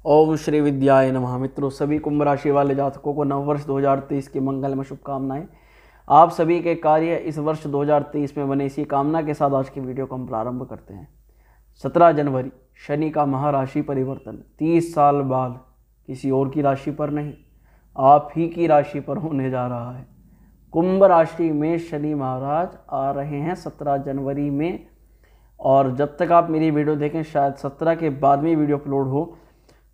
ओम श्री विद्याय नमः। मित्रों, सभी कुंभ राशि वाले जातकों को नववर्ष 2023 की मंगलमय शुभकामनाएं। आप सभी के कार्य इस वर्ष 2023 में बने, इसी कामना के साथ आज की वीडियो को हम प्रारंभ करते हैं। 17 जनवरी शनि का महाराशि परिवर्तन 30 साल बाद किसी और की राशि पर नहीं, आप ही की राशि पर होने जा रहा है। कुंभ राशि में शनि महाराज आ रहे हैं 17 जनवरी में, और जब तक आप मेरी वीडियो देखें, शायद 17 के बाद में वीडियो अपलोड हो,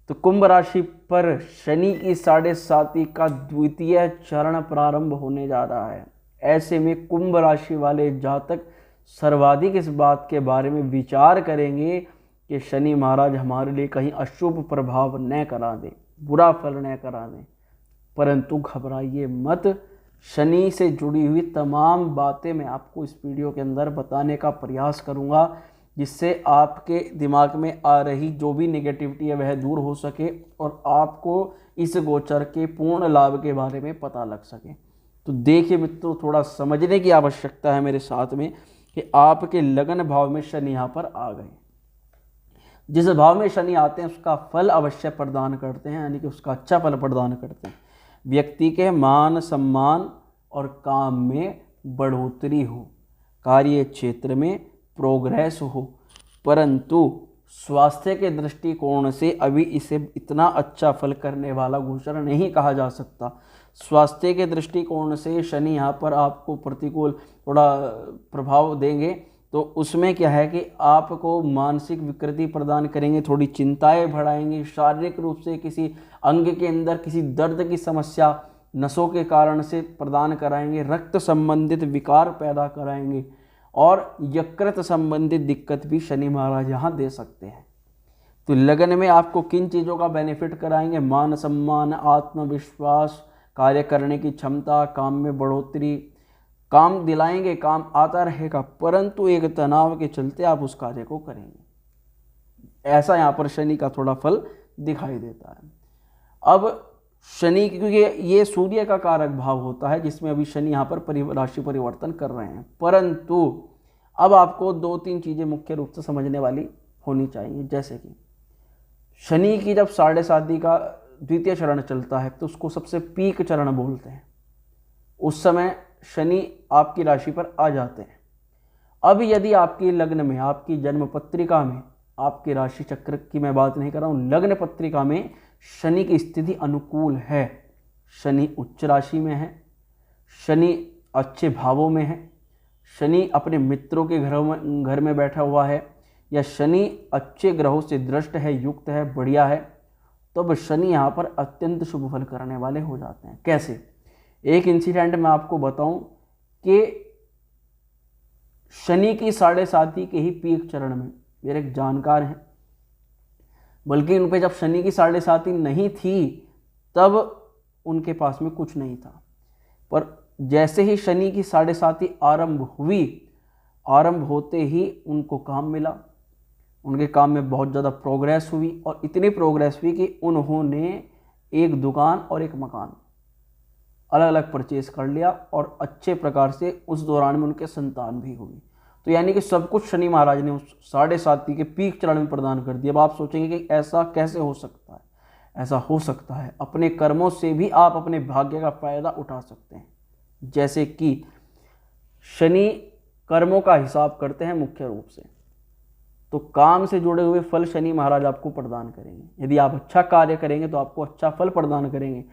तो कुंभ राशि पर शनि की 7.5 का द्वितीय चरण प्रारंभ होने जा रहा है। ऐसे में कुंभ राशि वाले जातक सर्वाधिक इस बात के बारे में विचार करेंगे कि शनि महाराज हमारे लिए कहीं अशुभ प्रभाव न करा दें, बुरा फल न करा दें। परंतु घबराइए मत, शनि से जुड़ी हुई तमाम बातें मैं आपको इस वीडियो के अंदर बताने का प्रयास करूंगा, जिससे आपके दिमाग में आ रही जो भी नेगेटिविटी है वह दूर हो सके और आपको इस गोचर के पूर्ण लाभ के बारे में पता लग सके। तो देखिए मित्रों, थोड़ा समझने की आवश्यकता है मेरे साथ में कि आपके लगन भाव में शनि यहाँ पर आ गए। जिस भाव में शनि आते हैं उसका फल अवश्य प्रदान करते हैं, यानी कि उसका अच्छा फल प्रदान करते हैं। व्यक्ति के मान सम्मान और काम में बढ़ोतरी हो, कार्य क्षेत्र में प्रोग्रेस हो, परंतु स्वास्थ्य के दृष्टिकोण से अभी इसे इतना अच्छा फल करने वाला गोचर नहीं कहा जा सकता। स्वास्थ्य के दृष्टिकोण से शनि यहाँ पर आपको प्रतिकूल थोड़ा प्रभाव देंगे, तो उसमें क्या है कि आपको मानसिक विकृति प्रदान करेंगे, थोड़ी चिंताएं बढ़ाएंगे, शारीरिक रूप से किसी अंग के अंदर किसी दर्द की समस्या नसों के कारण से प्रदान कराएंगे, रक्त संबंधित विकार पैदा कराएंगे और यकृत संबंधित दिक्कत भी शनि महाराज यहाँ दे सकते हैं। तो लगन में आपको किन चीज़ों का बेनिफिट कराएंगे? मान सम्मान, आत्मविश्वास, कार्य करने की क्षमता, काम में बढ़ोतरी, काम दिलाएंगे, काम आता रहेगा, परंतु एक तनाव के चलते आप उस कार्य को करेंगे। ऐसा यहाँ पर शनि का थोड़ा फल दिखाई देता है। अब शनि, क्योंकि ये सूर्य का कारक भाव होता है जिसमें अभी शनि यहाँ पर राशि परिवर्तन कर रहे हैं, परंतु अब आपको 2-3 चीज़ें मुख्य रूप से समझने वाली होनी चाहिए। जैसे कि शनि की जब 7.5 का द्वितीय चरण चलता है तो उसको सबसे पीक चरण बोलते हैं। उस समय शनि आपकी राशि पर आ जाते हैं। अब यदि आपकी लग्न में, आपकी जन्म पत्रिका में, आपके राशि चक्र की मैं बात नहीं कर रहा हूँ, लग्न पत्रिका में शनि की स्थिति अनुकूल है, शनि उच्च राशि में है, शनि अच्छे भावों में है, शनि अपने मित्रों के घर में बैठा हुआ है, या शनि अच्छे ग्रहों से दृष्ट है, युक्त है, बढ़िया है, तो अब शनि यहाँ पर अत्यंत शुभ फल करने वाले हो जाते हैं। कैसे? एक इंसिडेंट मैं आपको बताऊं कि शनि की 7.5 के ही पीक चरण में मेरे एक जानकार हैं, बल्कि उन पे जब शनि की 7.5 नहीं थी तब उनके पास में कुछ नहीं था, पर जैसे ही शनि की 7.5 आरंभ होते ही उनको काम मिला, उनके काम में बहुत ज़्यादा प्रोग्रेस हुई, और इतनी प्रोग्रेस हुई कि उन्होंने एक दुकान और एक मकान अलग अलग परचेज कर लिया, और अच्छे प्रकार से उस दौरान में उनके संतान भी हुई। तो यानी कि सब कुछ शनि महाराज ने उस 7.5 के पीक चरण में प्रदान कर दिया। अब आप सोचेंगे कि ऐसा कैसे हो सकता है? ऐसा हो सकता है, अपने कर्मों से भी आप अपने भाग्य का फायदा उठा सकते हैं। जैसे कि शनि कर्मों का हिसाब करते हैं मुख्य रूप से, तो काम से जुड़े हुए फल शनि महाराज आपको प्रदान करेंगे। यदि आप अच्छा कार्य करेंगे तो आपको अच्छा फल प्रदान करेंगे,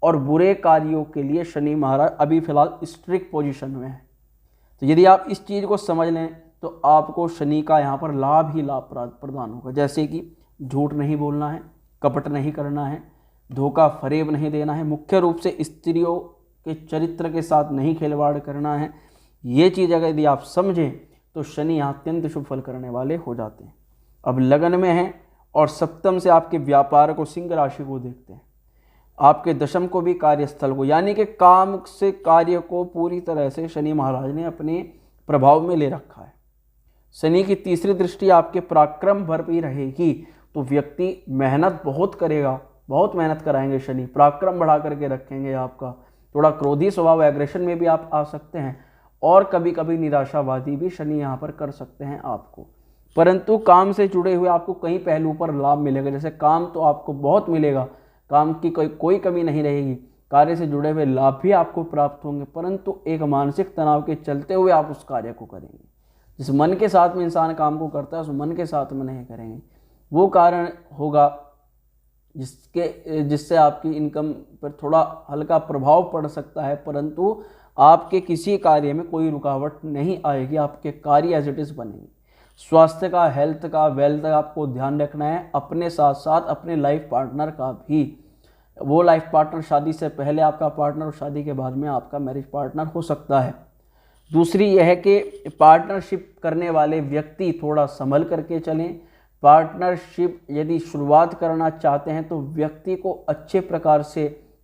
और बुरे कार्यों के लिए शनि महाराज अभी फिलहाल स्ट्रिक्ट पोजीशन में है। तो यदि आप इस चीज़ को समझ लें तो आपको शनि का यहाँ पर लाभ ही लाभ प्रदान होगा। जैसे कि झूठ नहीं बोलना है, कपट नहीं करना है, धोखा फरेब नहीं देना है, मुख्य रूप से स्त्रियों के चरित्र के साथ नहीं खिलवाड़ करना है। ये चीज़ अगर यदि आप समझें तो शनि यहाँ अत्यंत शुभ फल करने वाले हो जाते हैं। अब लगन में हैं और सप्तम से आपके व्यापार को, सिंह राशि को देखते हैं, आपके दशम को भी कार्यस्थल को, यानी कि काम से कार्य को पूरी तरह से शनि महाराज ने अपने प्रभाव में ले रखा है। शनि की तीसरी दृष्टि आपके पराक्रम भर भी रहेगी, तो व्यक्ति मेहनत बहुत करेगा, बहुत मेहनत कराएंगे शनि, पराक्रम बढ़ा करके रखेंगे आपका। थोड़ा क्रोधी स्वभाव, एग्रेशन में भी आप आ सकते हैं, और कभी कभी निराशावादी भी शनि यहाँ पर कर सकते हैं आपको। परंतु काम से जुड़े हुए आपको कई पहलुओं पर लाभ मिलेगा। जैसे काम तो आपको बहुत मिलेगा, काम की कोई कमी नहीं रहेगी, कार्य से जुड़े हुए लाभ भी आपको प्राप्त होंगे, परंतु एक मानसिक तनाव के चलते हुए आप उस कार्य को करेंगे। जिस मन के साथ में इंसान काम को करता है उस मन के साथ में नहीं करेंगे। वो कारण होगा जिससे आपकी इनकम पर थोड़ा हल्का प्रभाव पड़ सकता है, परंतु आपके किसी कार्य में कोई रुकावट नहीं आएगी, आपके कार्य एज इट इज़ बनेंगे। स्वास्थ्य का, हेल्थ का, वेल्थ का आपको ध्यान रखना है, अपने साथ साथ अपने लाइफ पार्टनर का भी। वो लाइफ पार्टनर शादी से पहले आपका पार्टनर और शादी के बाद में आपका मैरिज पार्टनर हो सकता है। दूसरी यह है कि पार्टनरशिप करने वाले व्यक्ति थोड़ा संभल करके चलें। पार्टनरशिप यदि शुरुआत करना चाहते हैं तो व्यक्ति को अच्छे प्रकार से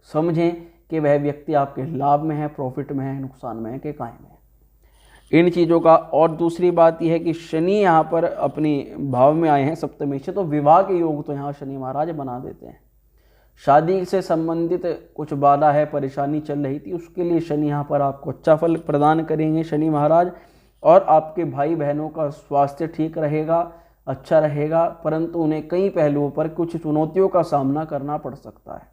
समझें कि वह व्यक्ति आपके लाभ में है, प्रॉफिट में है, नुकसान में है कि कायम में है, इन चीज़ों का। और दूसरी बात यह है कि शनि यहाँ पर अपनी भाव में आए हैं सप्तमी से, तो विवाह के योग तो यहाँ शनि महाराज बना देते हैं। शादी से संबंधित कुछ बाधा है, परेशानी चल रही थी, उसके लिए शनि यहाँ पर आपको अच्छा फल प्रदान करेंगे शनि महाराज। और आपके भाई बहनों का स्वास्थ्य ठीक रहेगा, अच्छा रहेगा, परंतु उन्हें कई पहलुओं पर कुछ चुनौतियों का सामना करना पड़ सकता है।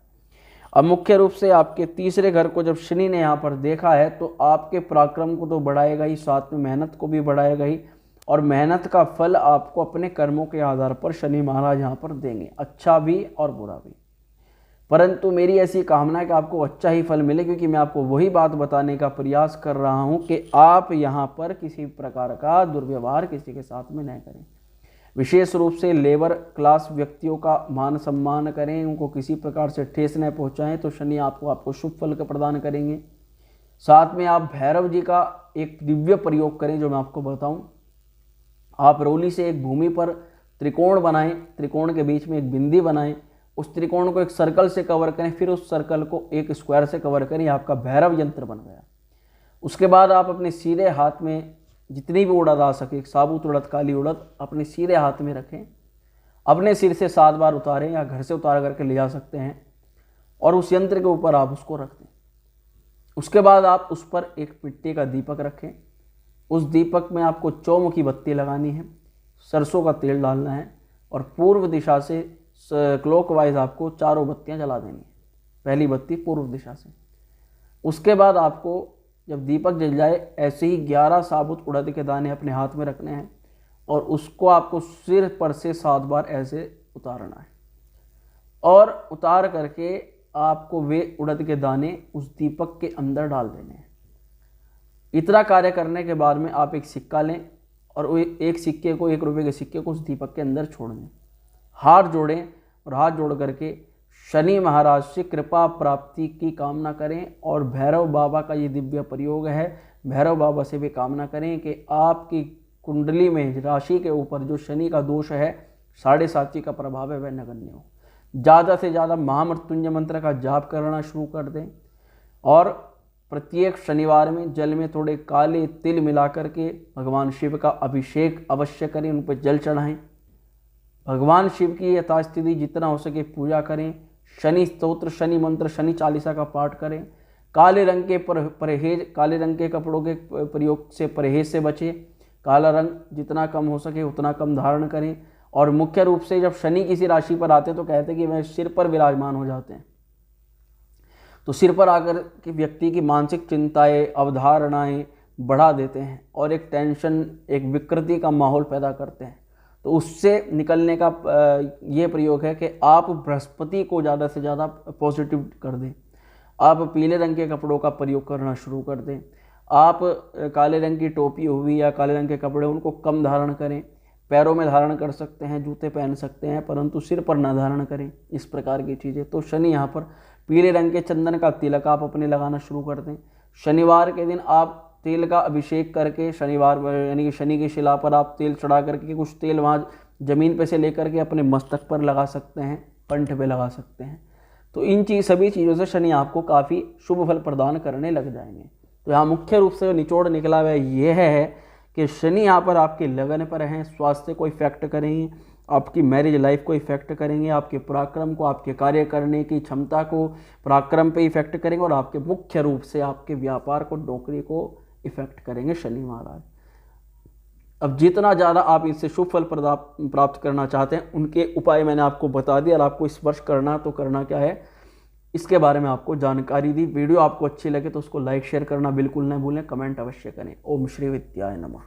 अब मुख्य रूप से आपके तीसरे घर को जब शनि ने यहाँ पर देखा है तो आपके पराक्रम को तो बढ़ाएगा ही, साथ में मेहनत को भी बढ़ाएगा ही, और मेहनत का फल आपको अपने कर्मों के आधार पर शनि महाराज यहाँ पर देंगे, अच्छा भी और बुरा भी। परंतु मेरी ऐसी कामना है कि आपको अच्छा ही फल मिले, क्योंकि मैं आपको वही बात बताने का प्रयास कर रहा हूँ कि आप यहाँ पर किसी प्रकार का दुर्व्यवहार किसी के साथ में न करें। विशेष रूप से लेबर क्लास व्यक्तियों का मान सम्मान करें, उनको किसी प्रकार से ठेस न पहुँचाएं, तो शनि आपको शुभ फल का प्रदान करेंगे। साथ में आप भैरव जी का एक दिव्य प्रयोग करें, जो मैं आपको बताऊं। आप रोली से एक भूमि पर त्रिकोण बनाएं, त्रिकोण के बीच में एक बिंदी बनाएं, उस त्रिकोण को एक सर्कल से कवर करें, फिर उस सर्कल को एक स्क्वायर से कवर करें, आपका भैरव यंत्र बन गया। उसके बाद आप अपने सीधे हाथ में जितनी भी उड़द आ सके, साबुत उड़द, काली उड़द, अपने सीधे हाथ में रखें, अपने सिर से 7 बार उतारें या घर से उतार करके ले जा सकते हैं, और उस यंत्र के ऊपर आप उसको रख दें। उसके बाद आप उस पर एक मिट्टी का दीपक रखें, उस दीपक में आपको चौमुखी बत्ती लगानी है, सरसों का तेल डालना है, और पूर्व दिशा से क्लॉकवाइज आपको 4 बत्तियां जला देनी है, पहली बत्ती पूर्व दिशा से। उसके बाद आपको जब दीपक जल जाए ऐसे ही 11 साबुत उड़द के दाने अपने हाथ में रखने हैं, और उसको आपको सिर पर से 7 बार ऐसे उतारना है, और उतार करके आपको वे उड़द के दाने उस दीपक के अंदर डाल देने हैं। इतना कार्य करने के बाद में आप एक सिक्का लें, और एक सिक्के को, 1 रुपये के सिक्के को उस दीपक के अंदर छोड़ दें, हाथ जोड़ें, और हाथ जोड़ करके शनि महाराज से कृपा प्राप्ति की कामना करें। और भैरव बाबा का ये दिव्य प्रयोग है, भैरव बाबा से भी कामना करें कि आपकी कुंडली में राशि के ऊपर जो शनि का दोष है, 7.5 का प्रभाव है, वह नगण्य हो। ज़्यादा से ज़्यादा महामृत्युंजय मंत्र का जाप करना शुरू कर दें, और प्रत्येक शनिवार में जल में थोड़े काले तिल मिला करके भगवान शिव का अभिषेक अवश्य करें, उन पर जल चढ़ाएं। भगवान शिव की यथास्थिति जितना हो सके पूजा करें, शनि स्तोत्र, शनि मंत्र, शनि चालीसा का पाठ करें। काले रंग के परहेज, काले रंग के कपड़ों के प्रयोग से परहेज से बचें, काला रंग जितना कम हो सके उतना कम धारण करें। और मुख्य रूप से जब शनि किसी राशि पर आते हैं तो कहते हैं कि वह सिर पर विराजमान हो जाते हैं, तो सिर पर आकर के व्यक्ति की मानसिक चिंताएं, अवधारणाएं बढ़ा देते हैं, और एक टेंशन, एक विकृति का माहौल पैदा करते हैं। तो उससे निकलने का ये प्रयोग है कि आप बृहस्पति को ज़्यादा से ज़्यादा पॉजिटिव कर दें। आप पीले रंग के कपड़ों का प्रयोग करना शुरू कर दें। आप काले रंग की टोपी हुई या काले रंग के कपड़े, उनको कम धारण करें। पैरों में धारण कर सकते हैं, जूते पहन सकते हैं, परंतु सिर पर ना धारण करें, इस प्रकार की चीज़ें। तो शनि यहाँ पर पीले रंग के चंदन का तिलक आप अपने लगाना शुरू कर दें। शनिवार के दिन आप तेल का अभिषेक करके, शनिवार यानी कि शनि की शिला पर आप तेल चढ़ा करके कुछ तेल वहाँ ज़मीन पे से लेकर के अपने मस्तक पर लगा सकते हैं, कंठ पे लगा सकते हैं। तो इन सभी चीज़ों से शनि आपको काफ़ी शुभ फल प्रदान करने लग जाएंगे। तो यहाँ मुख्य रूप से निचोड़ निकला हुआ ये है कि शनि यहाँ पर आपके लगन पर हैं, स्वास्थ्य को इफेक्ट करेंगे, आपकी मैरिज लाइफ को इफेक्ट करेंगे, आपके पराक्रम को, आपके कार्य करने की क्षमता को, पराक्रम पे इफेक्ट करेंगे, और आपके मुख्य रूप से आपके व्यापार को, नौकरी को इफेक्ट करेंगे शनि महाराज। अब जितना ज़्यादा आप इससे शुभ फल प्राप्त करना चाहते हैं उनके उपाय मैंने आपको बता दिया, और आपको इस वर्ष करना तो करना क्या है इसके बारे में आपको जानकारी दी। वीडियो आपको अच्छी लगे तो उसको लाइक शेयर करना बिल्कुल न भूलें, कमेंट अवश्य करें। ओम श्री विद्याय नमः।